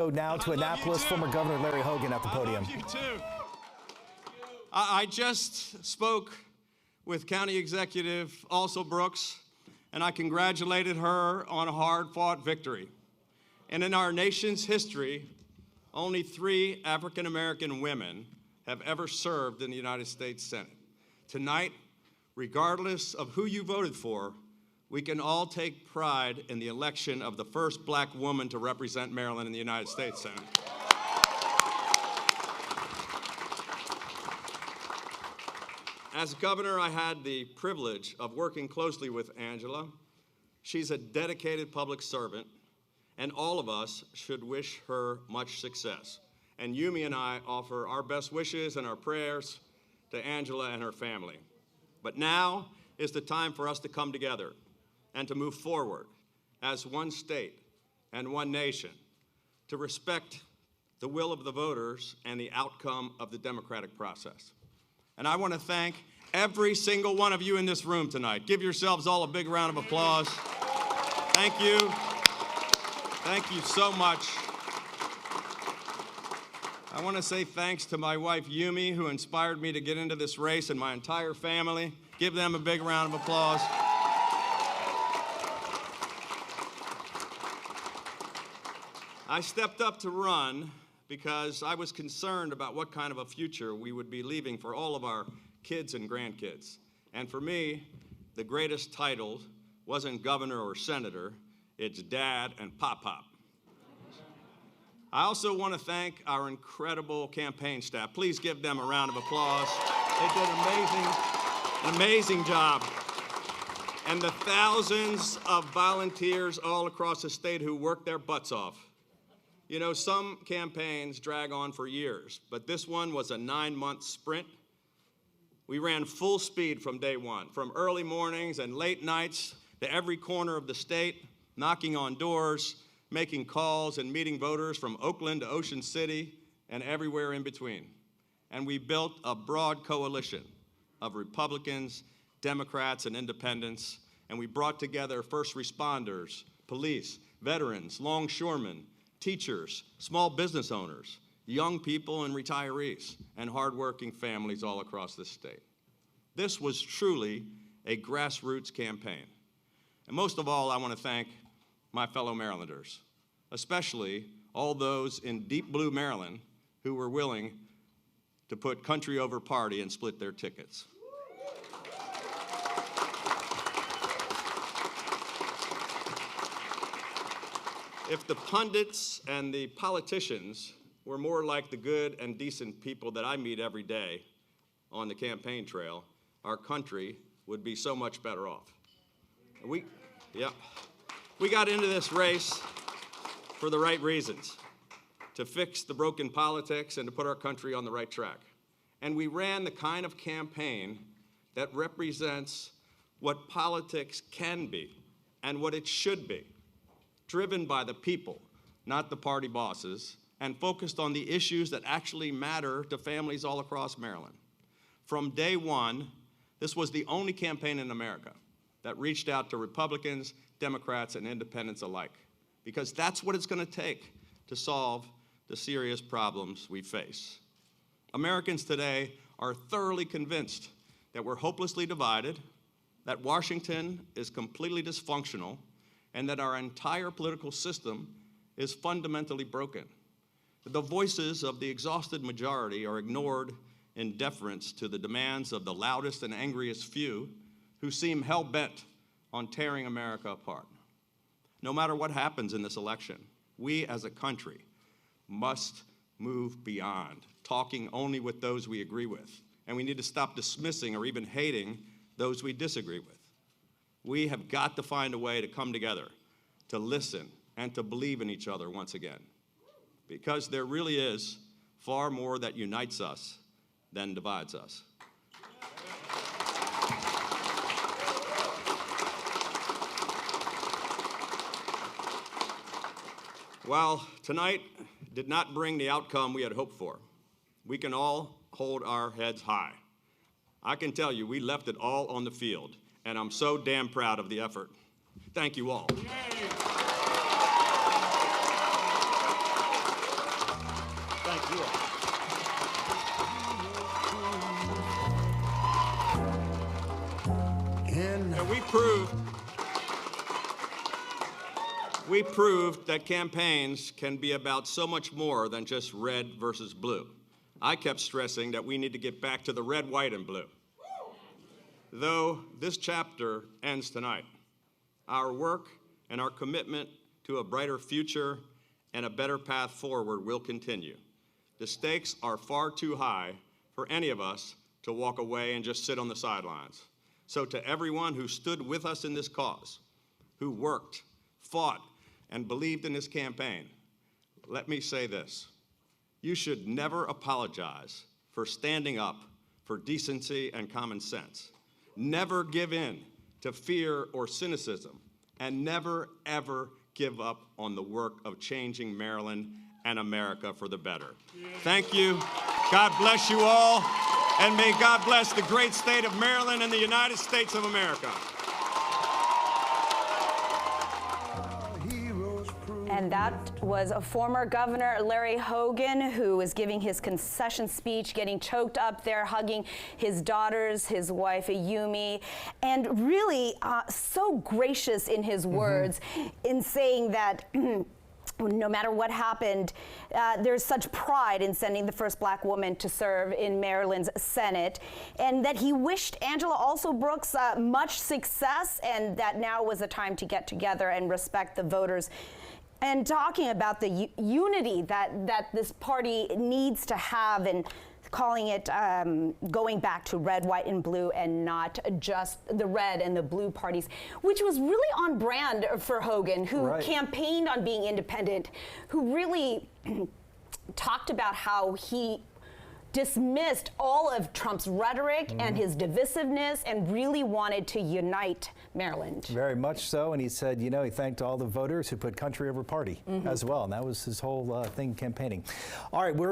Now to Annapolis, former Governor Larry Hogan at the podium. I love you too. I just spoke with County Executive also Brooks, and I congratulated her on a hard-fought victory. And in our nation's history, only 3 African-American women have ever served in the United States Senate. Tonight, regardless of who you voted for, we can all take pride in the election of the first black woman to represent Maryland in the United States Senate. As governor, I had the privilege of working closely with Angela. She's a dedicated public servant, and all of us should wish her much success. And Yumi and I offer our best wishes and our prayers to Angela and her family. But now is the time for us to come together and to move forward as one state and one nation, to respect the will of the voters and the outcome of the democratic process. And I want to thank every single one of you in this room tonight. Give yourselves all a big round of applause. Thank you. Thank you so much. I want to say thanks to my wife, Yumi, who inspired me to get into this race, and my entire family. Give them a big round of applause. I stepped up to run because I was concerned about what kind of a future we would be leaving for all of our kids and grandkids. And for me, the greatest title wasn't governor or senator, it's dad and pop-pop. I also want to thank our incredible campaign staff. Please give them a round of applause. They did an amazing job. And the thousands of volunteers all across the state who worked their butts off. You know, some campaigns drag on for years, but this one was a 9-month sprint. We ran full speed from day one, from early mornings and late nights to every corner of the state, knocking on doors, making calls and meeting voters from Oakland to Ocean City and everywhere in between. And we built a broad coalition of Republicans, Democrats, and independents, and we brought together first responders, police, veterans, longshoremen, teachers, small business owners, young people and retirees, and hardworking families all across this state. This was truly a grassroots campaign. And most of all, I want to thank my fellow Marylanders, especially all those in deep blue Maryland who were willing to put country over party and split their tickets. If the pundits and the politicians were more like the good and decent people that I meet every day on the campaign trail, our country would be so much better off. We got into this race for the right reasons, to fix the broken politics and to put our country on the right track. And we ran the kind of campaign that represents what politics can be and what it should be. Driven by the people, not the party bosses, and focused on the issues that actually matter to families all across Maryland. From day one, this was the only campaign in America that reached out to Republicans, Democrats, and independents alike, because that's what it's going to take to solve the serious problems we face. Americans today are thoroughly convinced that we're hopelessly divided, that Washington is completely dysfunctional, and that our entire political system is fundamentally broken. The voices of the exhausted majority are ignored in deference to the demands of the loudest and angriest few who seem hell-bent on tearing America apart. No matter what happens in this election, we as a country must move beyond talking only with those we agree with, and we need to stop dismissing or even hating those we disagree with. We have got to find a way to come together, to listen, and to believe in each other once again. Because there really is far more that unites us than divides us. While tonight did not bring the outcome we had hoped for, we can all hold our heads high. I can tell you, we left it all on the field, and I'm so damn proud of the effort. Thank you all. And we proved that campaigns can be about so much more than just red versus blue. I kept stressing that we need to get back to the red, white, and blue. Though this chapter ends tonight, our work and our commitment to a brighter future and a better path forward will continue. The stakes are far too high for any of us to walk away and just sit on the sidelines. So to everyone who stood with us in this cause, who worked, fought, and believed in this campaign, let me say this. You should never apologize for standing up for decency and common sense. Never give in to fear or cynicism, and never, ever give up on the work of changing Maryland and America for the better. Thank you. God bless you all, and may God bless the great state of Maryland and the United States of America. And that was a former Governor Larry Hogan, who was giving his concession speech, getting choked up there, hugging his daughters, his wife, Ayumi, and really so gracious in his words in saying that no matter what happened, there's such pride in sending the first black woman to serve in Maryland's Senate, and that he wished Angela also Brooks much success, and that now was the time to get together and respect the voters. And talking about the unity that this party needs to have, and calling it going back to red, white, and blue, and not just the red and the blue parties, which was really on brand for Hogan, who campaigned on being independent, who really talked about how he dismissed all of Trump's rhetoric and his divisiveness and really wanted to unite Maryland. Very much so, and he said, you know, he thanked all the voters who put country over party as well, and that was his whole thing campaigning. All right, we're